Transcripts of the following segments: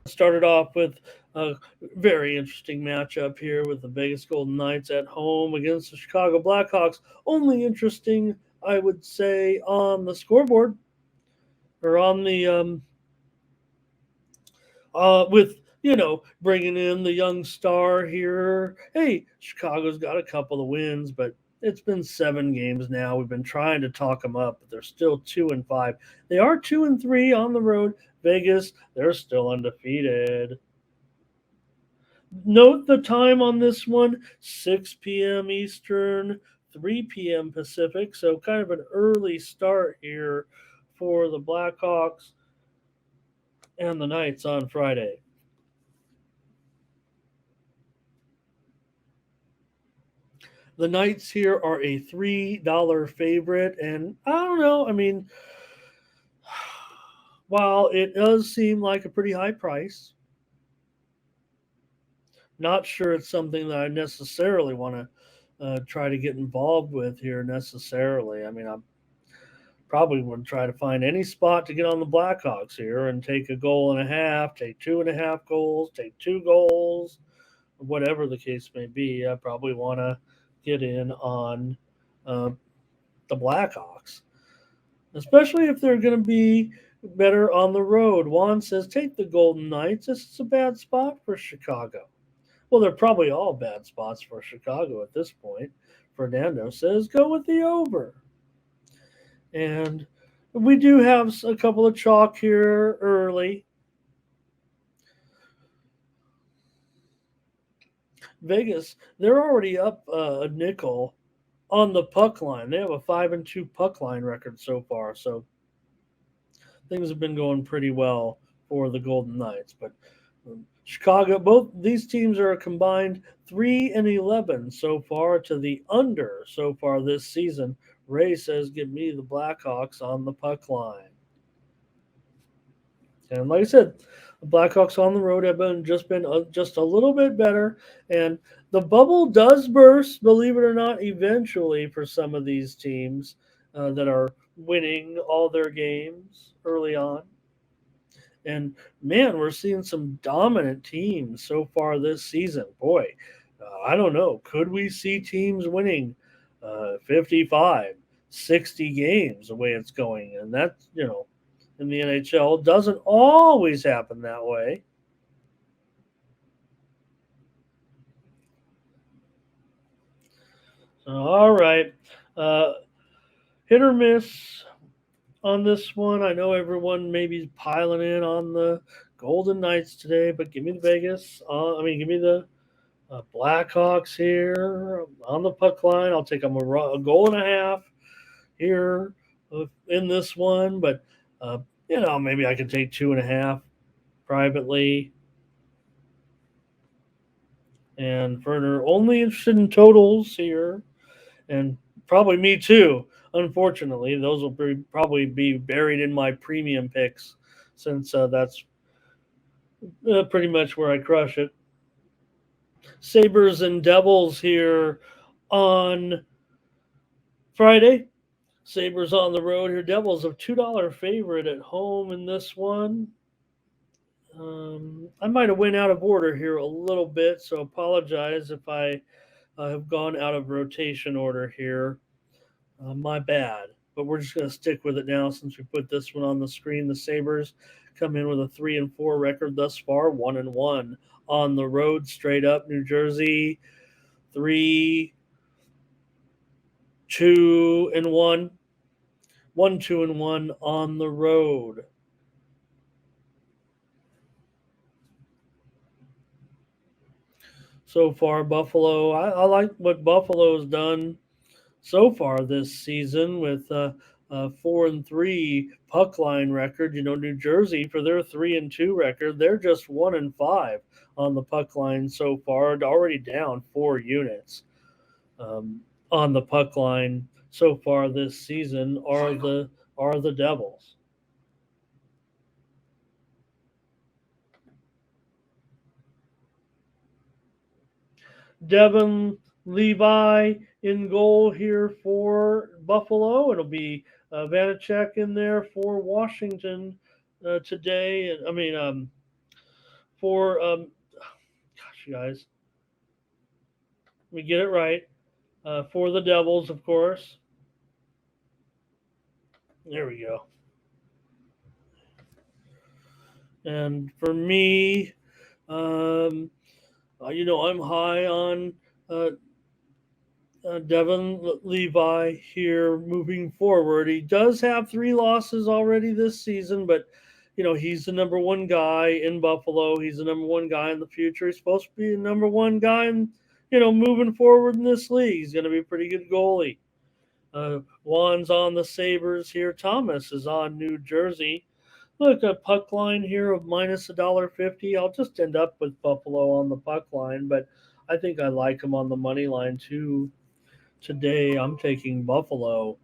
started off with a very interesting matchup here with the Vegas Golden Knights at home against the Chicago Blackhawks. Only interesting, I would say, on the scoreboard or on the with bringing in the young star here. Hey, Chicago's got a couple of wins, but it's been 7 games now. We've been trying to talk them up, but they're still 2-5. They are 2-3 on the road. Vegas, they're still undefeated. Note the time on this one: 6 p.m. Eastern, 3 p.m. Pacific. So kind of an early start here for the Blackhawks and the Knights on Friday. The Knights here are a $3 favorite, and I don't know. I mean, while it does seem like a pretty high price, not sure it's something that I necessarily want to try to get involved with here necessarily. I mean, I probably would try to find any spot to get on the Blackhawks here and take a goal and a half, take 2.5 goals, take 2 goals, whatever the case may be. I probably want to get in on uh, the Blackhawks, especially if they're going to be better on the road. Juan says, take the Golden Knights. This is a bad spot for Chicago. Well, they're probably all bad spots for Chicago at this point. Fernando says, go with the over. And we do have a couple of chalk here early. Vegas, they're already up a nickel on the puck line. They have a 5-2 puck line record so far. So things have been going pretty well for the Golden Knights. But Chicago, both these teams are a combined 3-11 so far to the under so far this season. Ray says, give me the Blackhawks on the puck line. And like I said, the Blackhawks on the road have been just a little bit better, and the bubble does burst, believe it or not, eventually for some of these teams that are winning all their games early on. And man, we're seeing some dominant teams so far this season. Boy, I don't know. Could we see teams winning 55, 60 games the way it's going? And that's, in the NHL doesn't always happen that way. So, all right. Uh, Hit or miss on this one. I know everyone maybe piling in on the Golden Knights today, but give me the Vegas. Give me the Blackhawks here on the puck line. I'll take them a goal and a half here in this one, but maybe I can take 2.5 privately. And Werner only interested in totals here, and probably me too. Unfortunately, those will probably be buried in my premium picks, since that's pretty much where I crush it. Sabres and Devils here on Friday. Sabres on the road here. Devils a $2 favorite at home in this one. I might have went out of order here a little bit, so apologize if I have gone out of rotation order here. My bad. But we're just going to stick with it now since we put this one on the screen. The Sabres come in with a 3-4 record thus far, 1-1 on the road, straight up New Jersey, 3-2-1, 1-2-1 on the road. So far, Buffalo. I like what Buffalo's done so far this season with a 4-3 puck line record. New Jersey for their 3-2 record, they're just 1-5 on the puck line so far, already down 4 units on the puck line so far this season. Are the Devils. Devin Levi in goal here for Buffalo. It'll be Vanacek in there for Washington today. for gosh, you guys, let me get it right. For the Devils, of course. There we go. And for me, um, I'm high on uh, Devin Levi here moving forward. He does have 3 losses already this season, but he's the number one guy in Buffalo. He's the number one guy in the future. He's supposed to be the number one guy, and moving forward in this league, he's going to be a pretty good goalie. Juan's on the Sabres here. Thomas is on New Jersey. Look, a puck line here of minus $1.50. I'll just end up with Buffalo on the puck line, but I think I like him on the money line too. Today, I'm taking Buffalo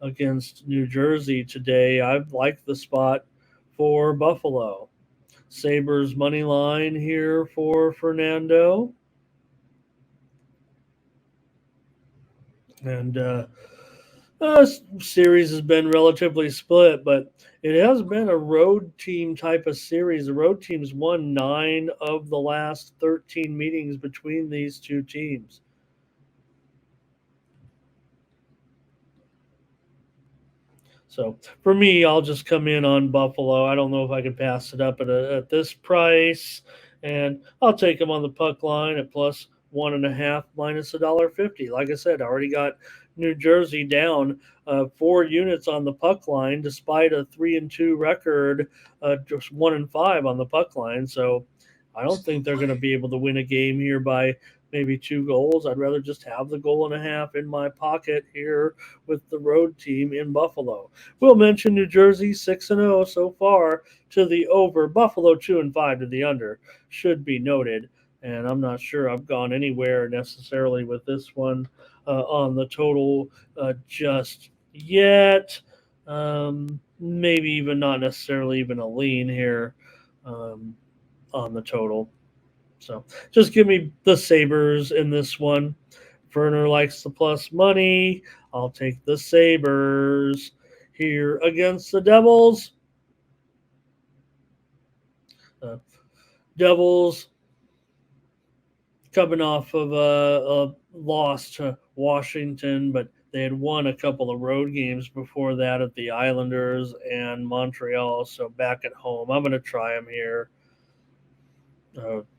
against New Jersey today. I like the spot for Buffalo. Sabres money line here for Fernando. And series has been relatively split, but it has been a road team type of series. The road teams won 9 of the last 13 meetings between these two teams. So for me, I'll just come in on Buffalo. I don't know if I can pass it up at this price, and I'll take them on the puck line at plus 1.5 minus $1.50. Like I said, I already got New Jersey down 4 units on the puck line, despite a 3-2 record, just 1-5 on the puck line. So I don't think they're going to be able to win a game here by maybe 2 goals. I'd rather just have the 1.5 in my pocket here with the road team in Buffalo. We'll mention New Jersey 6-0 so far to the over. Buffalo 2-5 to the under should be noted. And I'm not sure I've gone anywhere necessarily with this one on the total just yet. Maybe even not necessarily even a lean here on the total. So just give me the Sabres in this one. Werner likes the plus money. I'll take the Sabres here against the Devils. Devils coming off of a loss to Washington, but they had won a couple of road games before that at the Islanders and Montreal. So back at home, I'm going to try them here.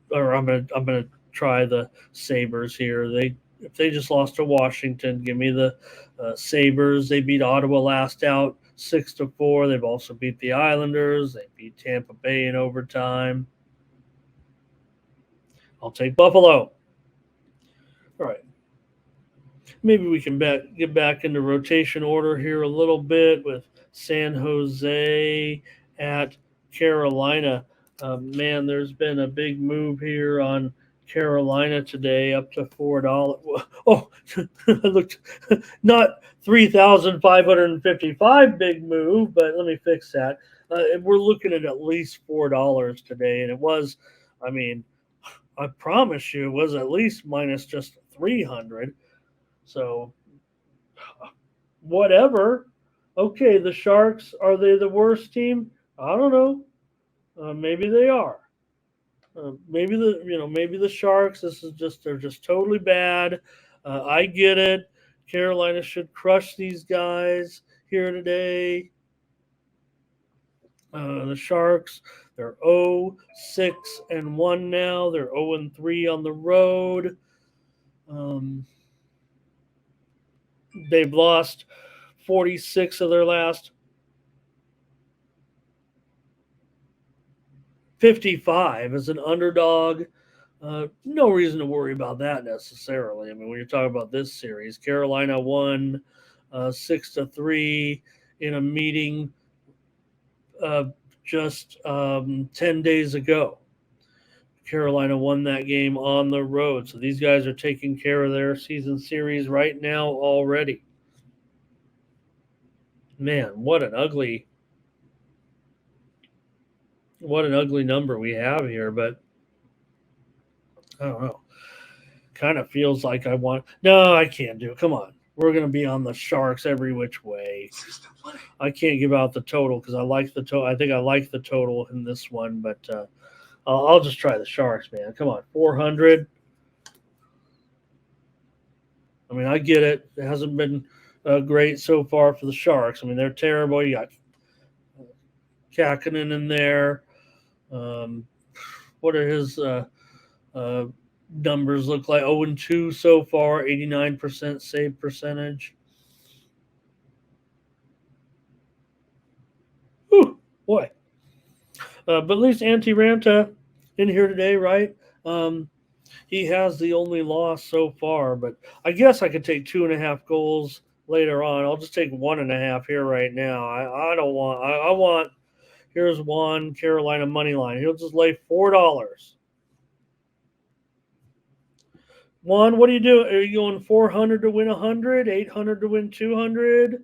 Or I'm gonna try the Sabres here. If they just lost to Washington, give me the Sabres. They beat Ottawa last out 6-4. They've also beat the Islanders. They beat Tampa Bay in overtime. I'll take Buffalo. All right. Maybe we can get back into rotation order here a little bit with San Jose at Carolina. Man, there's been a big move here on Carolina today, up to $4. Oh, I looked not 3,555 big move, but let me fix that. We're looking at least $4 today, and it was, I mean, I promise you, it was at least minus just 300. So, whatever. Okay, the Sharks, are they the worst team? I don't know. Maybe they are. Maybe the Sharks. They're just totally bad. I get it. Carolina should crush these guys here today. The Sharks, they're 0-6-1 now. They're 0-3 on the road. They've lost 46 of their last 55 as an underdog. No reason to worry about that necessarily. I mean, when you're talking about this series, Carolina won 6-3 in a meeting just 10 days ago. Carolina won that game on the road. So these guys are taking care of their season series right now already. Man, what an ugly number we have here, but I don't know. Kind of feels like no, I can't do it. Come on. We're going to be on the Sharks every which way. I can't give out the total because I like the total. I think I like the total in this one, but I'll just try the Sharks, man. Come on, 400. I mean, I get it. It hasn't been great so far for the Sharks. I mean, they're terrible. You got Kakinen in there. Um, what are his uh, numbers look like? 0 and 2 so far, 89% save percentage. Whew, boy. But at least Antti Ranta in here today, right? Um, he has the only loss so far, but I guess I could take 2.5 goals later on. I'll just take 1.5 here right now. I don't want. I want. Here's one Carolina money line. He'll just lay $4. One, what are you doing? Are you going 400 to win 100, 800 to win 200,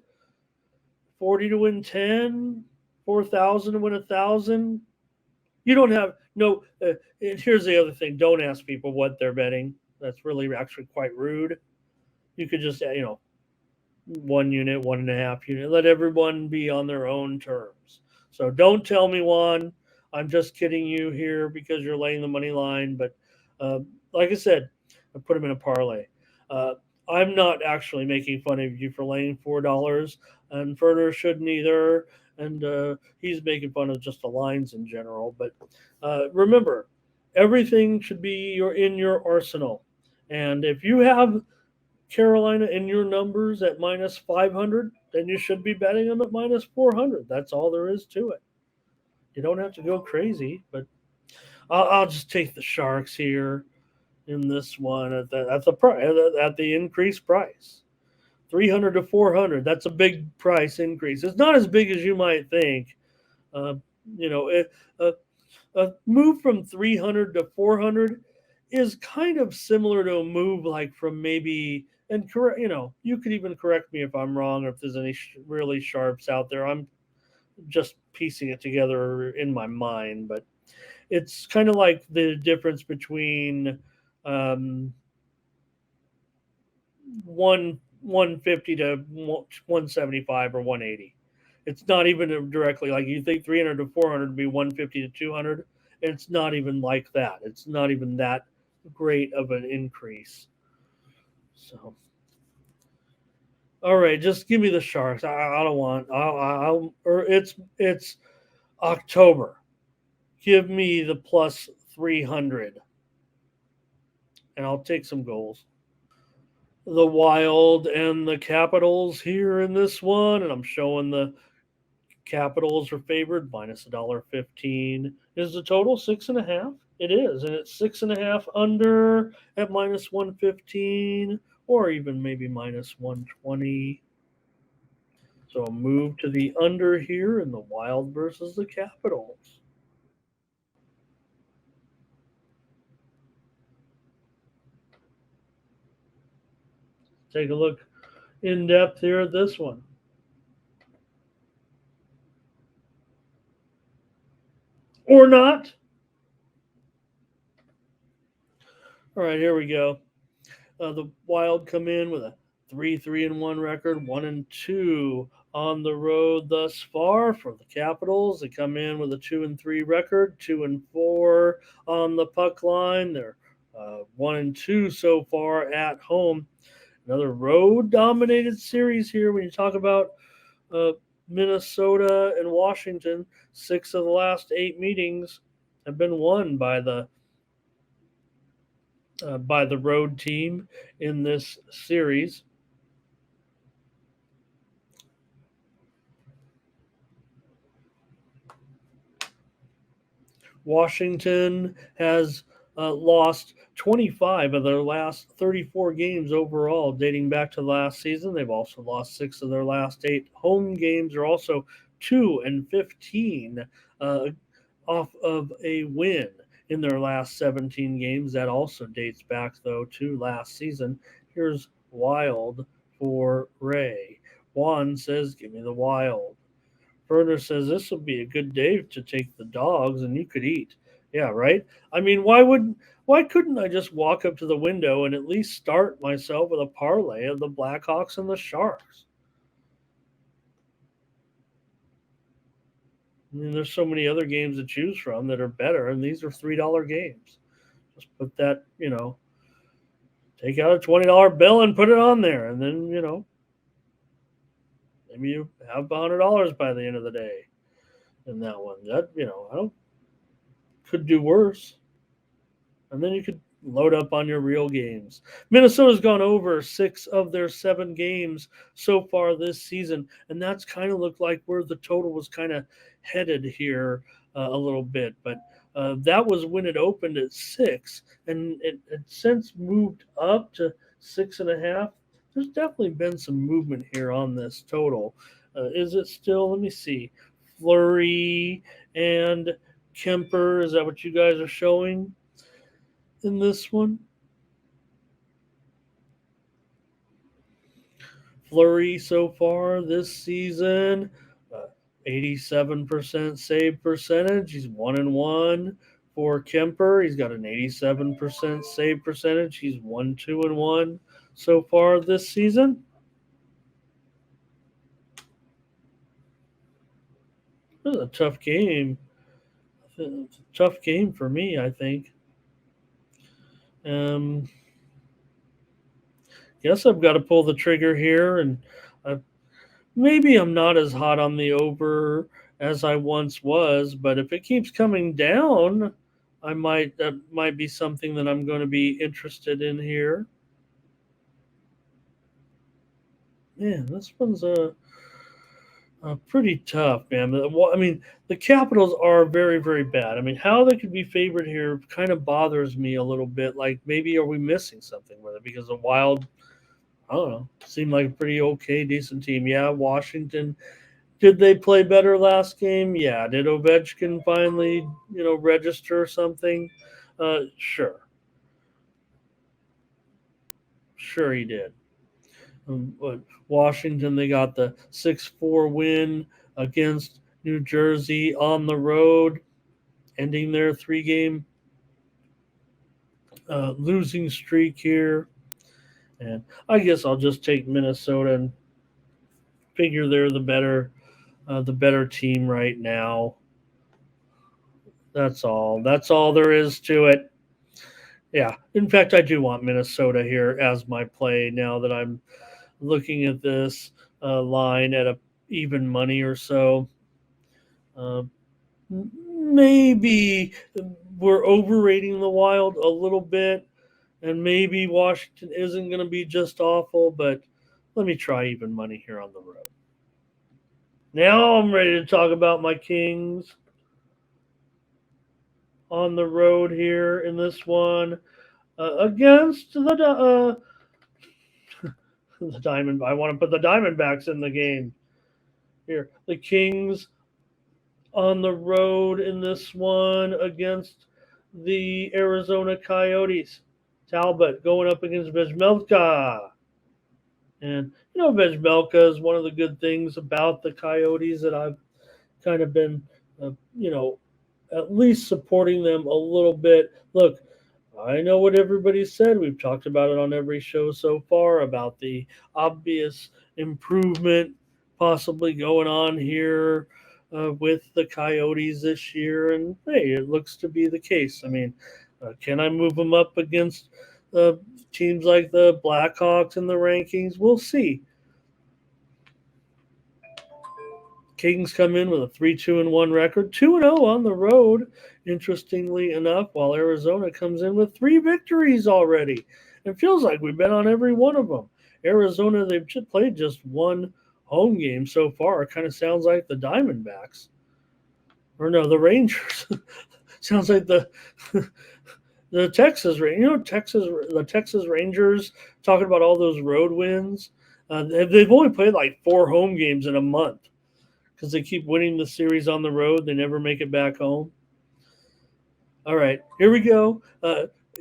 40 to win 10, 4,000 to win 1,000? You don't have no. And here's the other thing: don't ask people what they're betting. That's really actually quite rude. You could just one unit, 1.5 unit. Let everyone be on their own terms. So don't tell me one. I'm just kidding you here because you're laying the money line. But uh, like I said, I put them in a parlay. Uh, I'm not actually making fun of you for laying $4, and Furter shouldn't either. And he's making fun of just the lines in general. But remember, everything should be in your arsenal. And if you have Carolina in your numbers at minus 500, then you should be betting them at minus 400. That's all there is to it. You don't have to go crazy, but I'll just take the Sharks here in this one at the increased price. 300 to 400. That's a big price increase. It's not as big as you might think. Uh, you know, a move from 300 to 400 is kind of similar to a move like from maybe and correct. You could even correct me if I'm wrong or if there's any really sharps out there. I'm just piecing it together in my mind, but it's kind of like the difference between um, 150 to 175 or 180. It's not even directly like you think 300 to 400 would be 150 to 200. It's not even like that. It's not even that great of an increase. So, all right, just give me the Sharks. I don't want. Or it's October. Give me the plus 300, and I'll take some goals. The Wild and the Capitals here in this one, and I'm showing the Capitals are favored minus $1.15. Is the total 6.5? It is, and it's 6.5 under at minus 115, or even maybe minus 120. So a move to the under here in the Wild versus the Capitals. Take a look in depth here at this one. Or not. All right, here we go. The Wild come in with a 3-3-1 record, 1-2 on the road thus far. For the Capitals, they come in with a 2-3 record, 2-4 on the puck line. They're 1-2 so far at home. Another road dominated series here when you talk about uh, Minnesota and Washington. 6 of the last 8 meetings have been won by the road team in this series. Washington has lost 25 of their last 34 games overall, dating back to last season. They've also lost 6 of their last 8 home games. Are also 2-15 uh, off of a win in their last 17 games. That also dates back, though, to last season. Here's Wild for Ray. Juan says, give me the Wild. Berner says this will be a good day to take the dogs and you could eat. Yeah, right. I mean, why couldn't I just walk up to the window and at least start myself with a parlay of the Blackhawks and the Sharks? I mean, there's so many other games to choose from that are better, and these are $3 games. Just put that, take out a $20 bill and put it on there, and then maybe you have $100 by the end of the day in that one. That I don't could do worse. And then you could load up on your real games. Minnesota's gone over 6 of their 7 games so far this season, and that's kind of looked like where the total was kind of headed here a little bit. But that was when it opened at 6, and it since moved up to 6.5. There's definitely been some movement here on this total. Is it still? Let me see. Flurry and Kemper. Is that what you guys are showing in this one? Flurry so far this season, 87% save percentage. He's 1-1 for Kemper. He's got an 87% save percentage. He's 1-2-1 so far this season. This is a tough game. It's a tough game for me, I think. Um, guess I've got to pull the trigger here, and maybe I'm not as hot on the over as I once was, but if it keeps coming down, that might be something that I'm going to be interested in here. Man, this one's a pretty tough, man. I mean, the Capitals are very, very bad. I mean, how they could be favored here kind of bothers me a little bit. Like, maybe are we missing something with it? Because the Wild, I don't know, seemed like a pretty okay, decent team. Yeah, Washington. Did they play better last game? Yeah. Did Ovechkin finally, register something? Sure. Sure he did. But Washington, they got the 6-4 win against New Jersey on the road, ending their 3-game losing streak here. And I guess I'll just take Minnesota and figure they're the better team right now. That's all. That's all there is to it. Yeah. In fact, I do want Minnesota here as my play now that I'm looking at this line at a even money or so. Uh, maybe we're overrating the Wild a little bit, and maybe Washington isn't going to be just awful, but let me try even money here on the road. Now I'm ready to talk about my Kings on the road here in this one against the Diamond. I want to put the Diamondbacks in the game here. The Kings on the road in this one against the Arizona Coyotes. Talbot going up against Vejmelka. And, Vejmelka is one of the good things about the Coyotes that I've kind of been, uh, you know, at least supporting them a little bit. Look, I know what everybody said. We've talked about it on every show so far about the obvious improvement possibly going on here with the Coyotes this year. And hey, it looks to be the case. I mean, can I move them up against teams like the Blackhawks in the rankings? We'll see. Kings come in with a 3-2-1 record, 2-0 on the road, interestingly enough, while Arizona comes in with 3 victories already. It feels like we've been on every one of them. Arizona, they've played just one home game so far. It kind of sounds like the Diamondbacks. Or no, the Rangers. Sounds like the Texas, the Texas Rangers, talking about all those road wins. They've only played like 4 home games in a month because they keep winning the series on the road. They never make it back home. All right, here we go.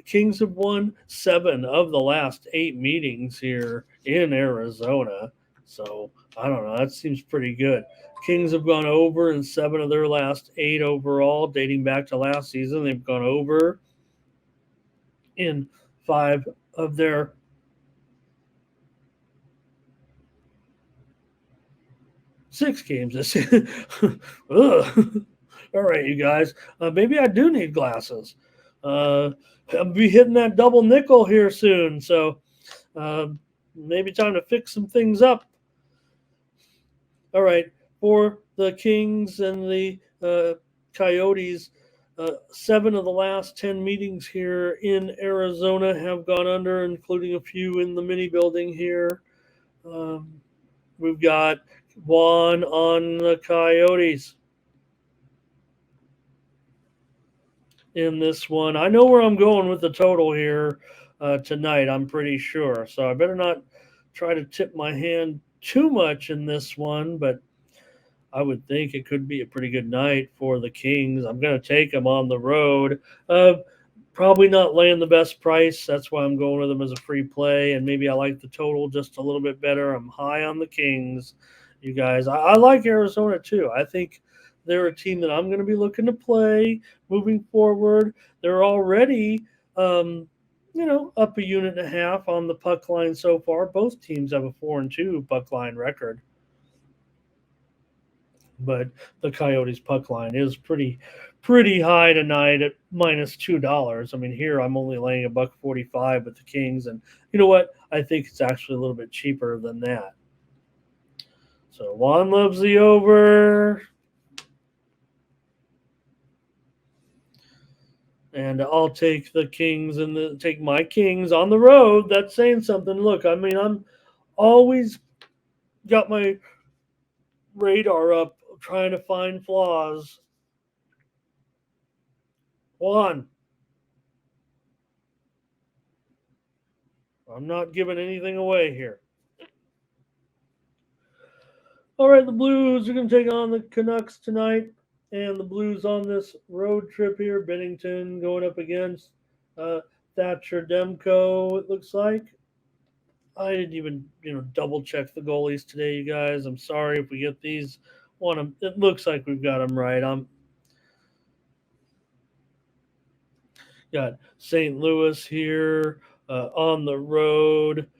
Kings have won 7 of the last 8 meetings here in Arizona. So I don't know. That seems pretty good. Kings have gone over in 7 of their last 8 overall, dating back to last season. They've gone over in 5 of their 6 games this season. All right, you guys. Maybe I do need glasses. I'll be hitting that double nickel here soon, so uh, maybe time to fix some things up. All right, for the Kings and the Coyotes, 7 of the last 10 meetings here in Arizona have gone under, including a few in the mini building here. Um, we've got one on the Coyotes in this one. I know where I'm going with the total here tonight, I'm pretty sure. So I better not try to tip my hand too much in this one, but I would think it could be a pretty good night for the Kings. I'm going to take them on the road. Uh, Probably not laying the best price. That's why I'm going with them as a free play. And maybe I like the total just a little bit better. I'm high on the Kings, you guys. I like Arizona too. I think they're a team that I'm going to be looking to play moving forward. They're already, um, up a unit and a half on the puck line so far. Both teams have a 4-2 puck line record, but the Coyotes puck line is pretty high tonight at -$2. I mean, here I'm only laying $1.45 with the Kings, and you know what? I think it's actually a little bit cheaper than that. So Juan loves the over, and I'll take the Kings and take my Kings on the road. That's saying something. Look, I mean, I'm always got my radar up trying to find flaws. Juan, I'm not giving anything away here. All right, the Blues are going to take on the Canucks tonight, and the Blues on this road trip here. Bennington going up against uh, Thatcher Demko. It looks like I didn't even double check the goalies today, you guys. I'm sorry if we get these. One, it looks like we've got them right. I'm got St. Louis here on the road.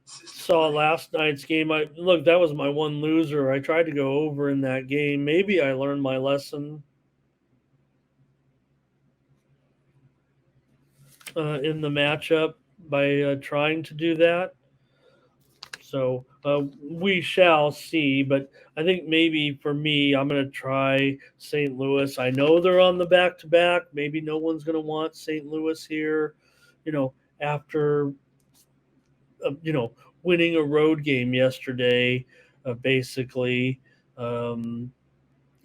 Saw last night's game. That was my one loser. I tried to go over in that game. Maybe I learned my lesson in the matchup by trying to do that. So we shall see. But I think maybe for me, I'm going to try St. Louis. I know they're on the back to back. Maybe no one's going to want St. Louis here, after, uh, you know, winning a road game yesterday, basically. Um,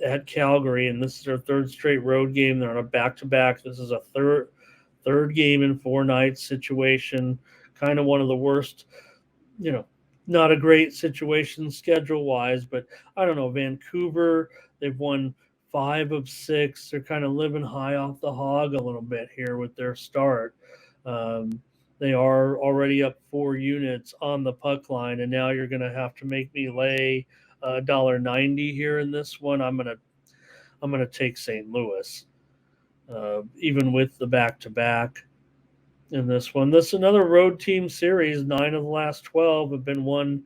at Calgary, and this is their third straight road game. They're on a back to back. This is a third game in 4 nights situation. Kind of one of the worst, you know, not a great situation schedule wise, but I don't know. Vancouver, they've won 5 of 6. They're kind of living high off the hog a little bit here with their start. Um, they are already up 4 units on the puck line, and now you're going to have to make me lay $1.90 here in this one. I'm gonna take St. Louis, even with the back to back in this one. This is another road team series. 9 of the last 12 have been won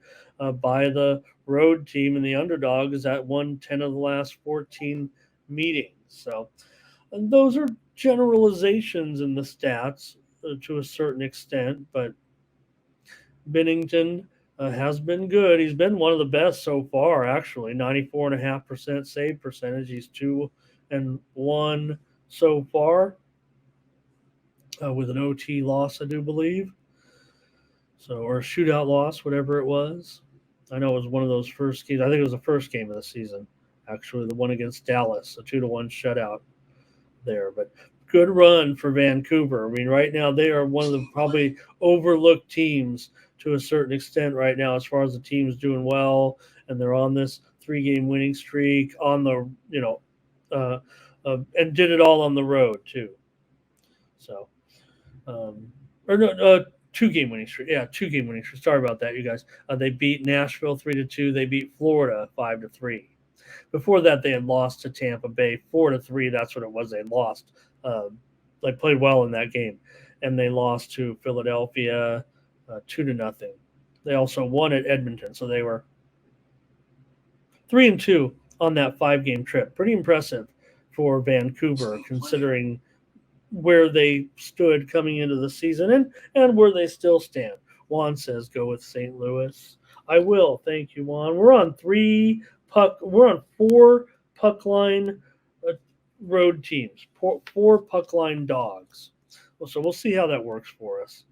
by the road team, and the underdog is at won 10 of the last 14 meetings. So, and those are generalizations in the stats to a certain extent, but Bennington has been good. He's been one of the best so far, actually. 94.5% save percentage. He's 2-1 so far with an OT loss, I do believe. So, or a shootout loss, whatever it was. I know it was one of those first games. I think it was the first game of the season, actually, the one against Dallas, a 2-1 shutout there. But good run for Vancouver. I mean, right now they are one of the probably overlooked teams to a certain extent right now, as far as the team's doing well, and they're on this 3-game winning streak on the and did it all on the road too. So, or no, 2-game winning streak. Yeah, 2-game winning streak. Sorry about that, you guys. They beat Nashville 3-2. They beat Florida 5-3. Before that, they had lost to Tampa Bay 4-3. That's what it was. They had lost. They played well in that game, and they lost to Philadelphia 2-0. They also won at Edmonton, so they were 3-2 on that 5-game trip. Pretty impressive for Vancouver, considering where they stood coming into the season and where they still stand. Juan says go with St. Louis. I will. Thank you, Juan. We're on 4 puck line road teams, 4 puck line dogs. So we'll see how that works for us.